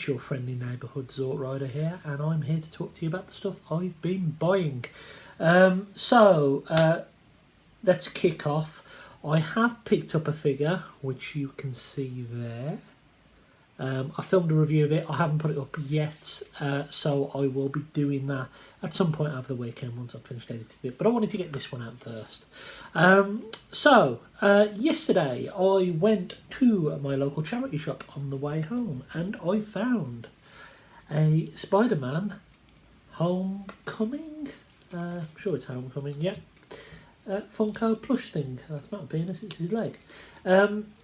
it's your friendly neighbourhood Zort Rider here, and I'm here to talk to you about the stuff I've been buying. Let's kick off. I have picked up a figure, which you can see there. I filmed a review of it. I haven't put it up yet, so I will be doing that at some point over the weekend once I've finished editing it. But I wanted to get this one out first. Yesterday I went to my local charity shop on the way home, and I found a Spider-Man Homecoming. I'm sure it's Homecoming, yeah. Funko plush thing. That's not a penis, it's his leg.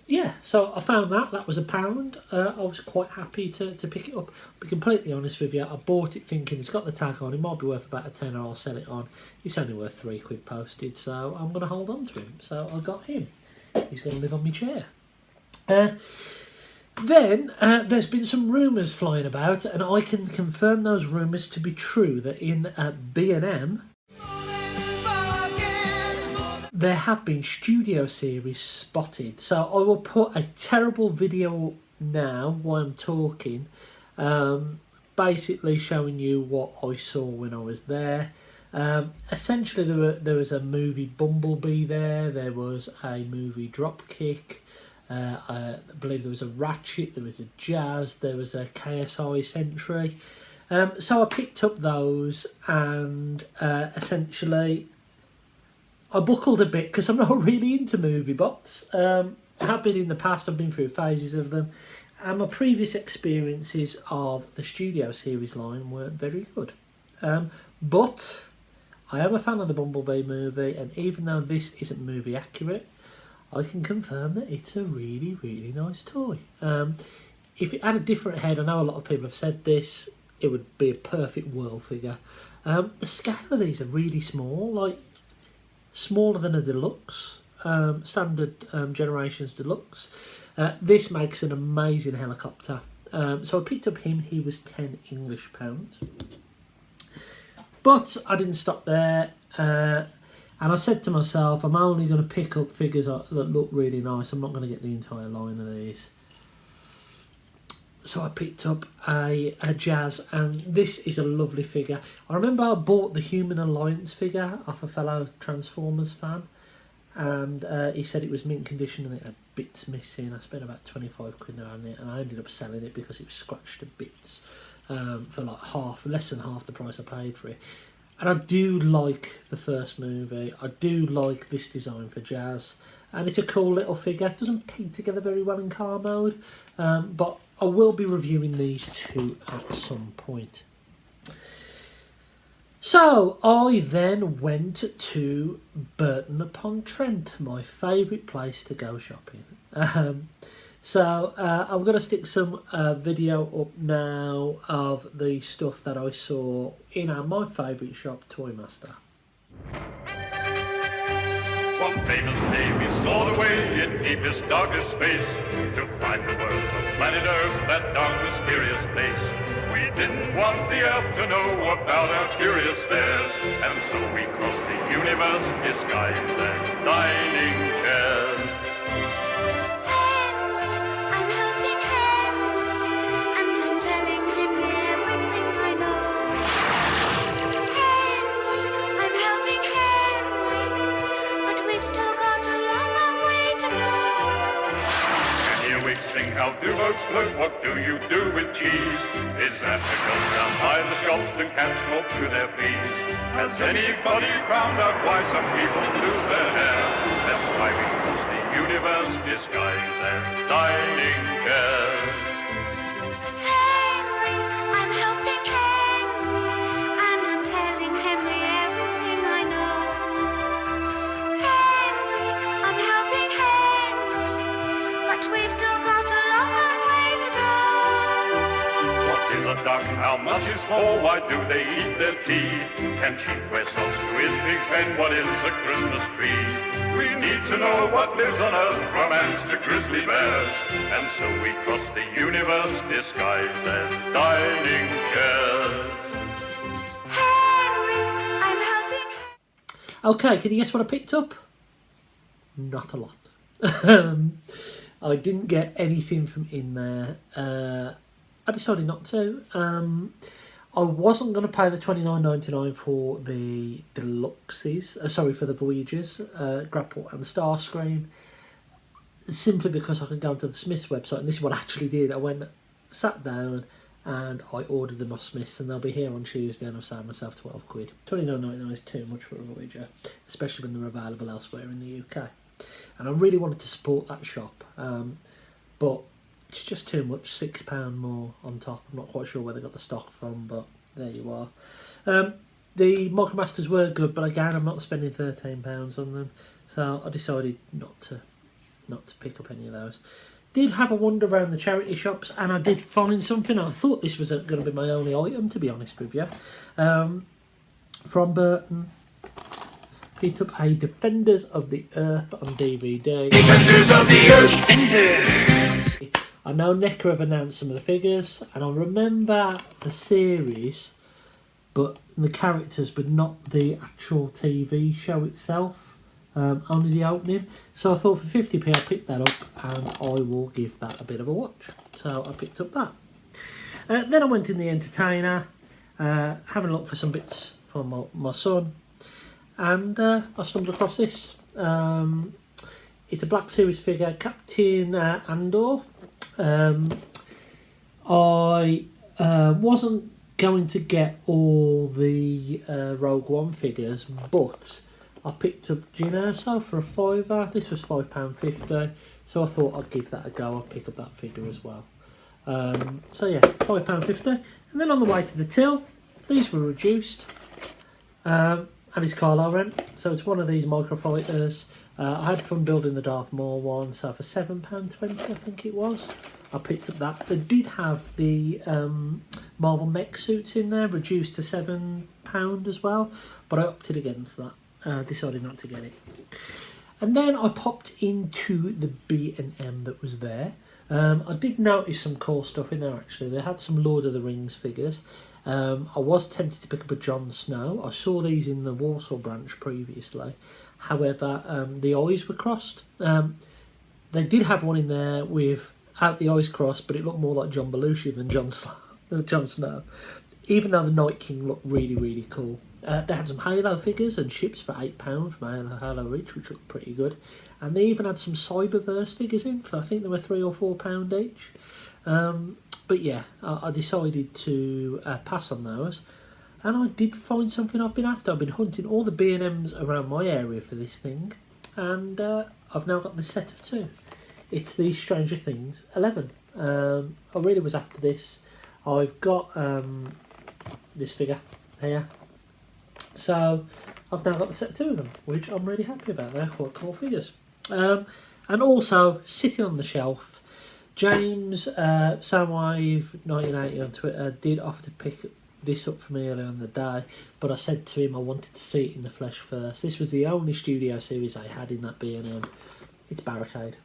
Yeah, so I found that. That was £1. I was quite happy to pick it up. To be completely honest with you, I bought it thinking it's got the tag on. It might be worth about a tenner. I'll sell it on. It's only worth £3 posted, so I'm going to hold on to him. So I got him. He's going to live on my chair. Then there's been some rumours flying about, and I can confirm those rumours to be true, that in B&M there have been studio series spotted. So I will put a terrible video now while I'm talking, basically showing you what I saw when I was there. Essentially there was a movie Bumblebee there was a movie Dropkick, I believe there was a Ratchet, there was a Jazz, there was a KSI Sentry. So I picked up those, and essentially I buckled a bit because I'm not really into movie bots. I have been in the past. I've been through phases of them, and my previous experiences of the Studio Series line weren't very good. But I am a fan of the Bumblebee movie, and even though this isn't movie accurate, I can confirm that it's a really, really nice toy. If it had a different head, I know a lot of people have said this, it would be a perfect Whirl figure. The scale of these are really small, like smaller than a deluxe, standard Generations deluxe. This makes an amazing helicopter. So I picked up him. He was £10 English. But I didn't stop there, and I said to myself, I'm only going to pick up figures that look really nice. I'm not going to get the entire line of these. So I picked up a Jazz, and this is a lovely figure. I remember I bought the Human Alliance figure off a fellow Transformers fan, and he said it was mint condition and it had bits missing. I spent about 25 quid on it, and I ended up selling it because it was scratched to bits for like less than half the price I paid for it. And I do like the first movie. I do like this design for Jazz, and it's a cool little figure. It doesn't peg together very well in car mode, but I will be reviewing these two at some point. So I then went to Burton-upon-Trent, my favourite place to go shopping. I'm going to stick some video up now of the stuff that I saw in my favourite shop, Toymaster. One famous day we soared away in deepest, darkest space to find the world of planet Earth, that dark, mysterious place. We didn't want the Earth to know about our curious stares, and so we crossed the universe disguised as dining chairs. Sing how do boats float, what do you do with cheese? Is that to go down by the shops and cats smoke to their fees? Has anybody found out why some people lose their hair? That's why we cross the universe disguised as dining chairs. Henry, I'm helping Henry, and I'm telling Henry everything I know. Henry, I'm helping Henry, but we've still got a long, long way to go. What is a duck? How much is four? Why do they eat their tea? Can sheep wear socks? Who is Big Ben? What is a Christmas tree? We need to know what lives on Earth, from ants to grizzly bears. And so we cross the universe disguised as dining chairs. Henry, I'm helping. Okay, can you guess what I picked up? Not a lot. I didn't get anything from in there. I decided not to. I wasn't going to pay the $29.99 for the deluxes, for the Voyagers, Grapple and Starscream, simply because I could go onto the Smiths website, and this is what I actually did. I went, sat down, and I ordered them off Smiths, and they'll be here on Tuesday, and I've saved myself £12. $29.99 is too much for a Voyager, especially when they're available elsewhere in the UK. And I really wanted to support that shop, but it's just too much, £6 more on top. I'm not quite sure where they got the stock from, but there you are. The Micromasters were good, but again, I'm not spending £13 on them, so I decided not to pick up any of those. Did have a wander around the charity shops, and I did find something. I thought this was going to be my only item, to be honest with you. From Burton, picked up a Defenders of the Earth on DVD. Defenders of the Earth! Defenders! I know NECA have announced some of the figures, and I remember the series, but the characters, but not the actual TV show itself, only the opening. So I thought for 50p I'll pick that up, and I will give that a bit of a watch. So I picked up that. Then I went in the Entertainer, having a look for some bits for my son, and I stumbled across this. It's a Black Series figure, Captain Andor. I wasn't going to get all the Rogue One figures, but I picked up Jyn Erso for a £5. This was £5.50, so I thought I'd give that a go. I'll pick up that figure as well. So yeah, £5.50. And then on the way to the till, these were reduced. And it's Kylo Ren, so it's one of these microfighters. I had fun building the Darth Maul one, so for £7.20 I think it was, I picked up that. They did have the Marvel mech suits in there, reduced to £7 as well, but I opted against that. Decided not to get it. And then I popped into the B&M that was there. I did notice some cool stuff in there actually. They had some Lord of the Rings figures. I was tempted to pick up a Jon Snow. I saw these in the Warsaw branch previously. However, the eyes were crossed. They did have one in there without the eyes crossed, but it looked more like John Belushi than Jon Snow. Even though the Night King looked really, really cool. They had some Halo figures and ships for £8 from Halo Reach, which looked pretty good. And they even had some Cyberverse figures in for, I think they were £3 or £4 each. But yeah, I decided to pass on those. And I did find something I've been after. I've been hunting all the B&Ms around my area for this thing. And I've now got the set of 2. It's the Stranger Things 11. I really was after this. I've got this figure here. So I've now got the set of 2 of them, which I'm really happy about. They're quite cool figures. And also, sitting on the shelf, James, Soundwave 1980 on Twitter, did offer to pick this up for me earlier in the day, but I said to him I wanted to see it in the flesh first. This was the only studio series I had in that B&M. It's Barricade.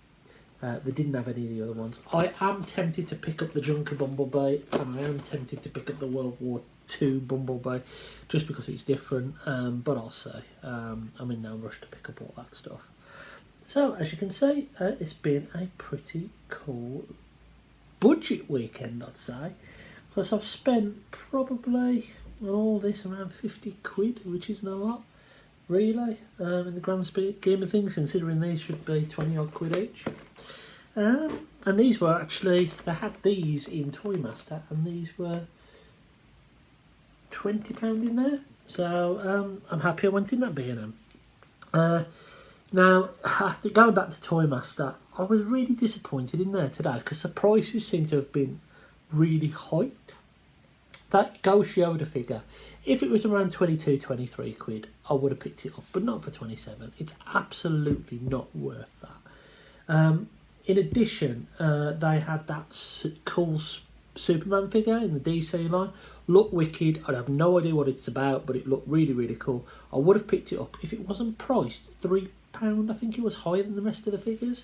They didn't have any of the other ones. I am tempted to pick up the Junker Bumblebee, and I am tempted to pick up the World War II Bumblebee, just because it's different, but I'll say I'm in no rush to pick up all that stuff. So, as you can see, it's been a pretty cool budget weekend, I'd say, because I've spent probably on all this around 50 quid, which isn't a lot, really, in the grand scheme of things, considering these should be 20 odd quid each. And these were actually, they had these in Toymaster, and these were £20 in there, so I'm happy I went in that B&M. Now, after going back to Toymaster, I was really disappointed in there today because the prices seem to have been really hiked. That Ghost Yoda figure, if it was around 22, 23 quid, I would have picked it up, but not for 27. It's absolutely not worth that. In addition, they had that cool Superman figure in the DC line. Looked wicked. I have no idea what it's about, but it looked really, really cool. I would have picked it up if it wasn't priced £3. I think it was higher than the rest of the figures.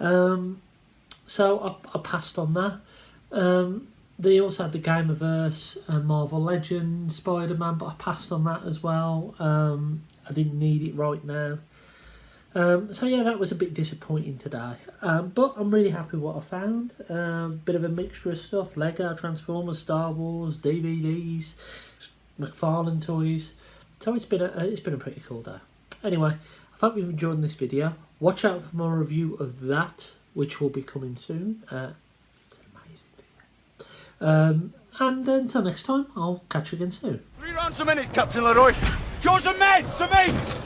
So I passed on that. They also had the Gamerverse and Marvel Legends Spider-Man, but I passed on that as well. I didn't need it right now. So yeah, that was a bit disappointing today, but I'm really happy with what I found. Bit of a mixture of stuff: Lego, Transformers, Star Wars, DVDs, McFarlane toys. So it's been a pretty cool day. Anyway, I hope you've enjoyed this video. Watch out for my review of that, which will be coming soon. It's an amazing video. And until next time, I'll catch you again soon. 3 rounds a minute, Captain Leroy. Chosen men, to me!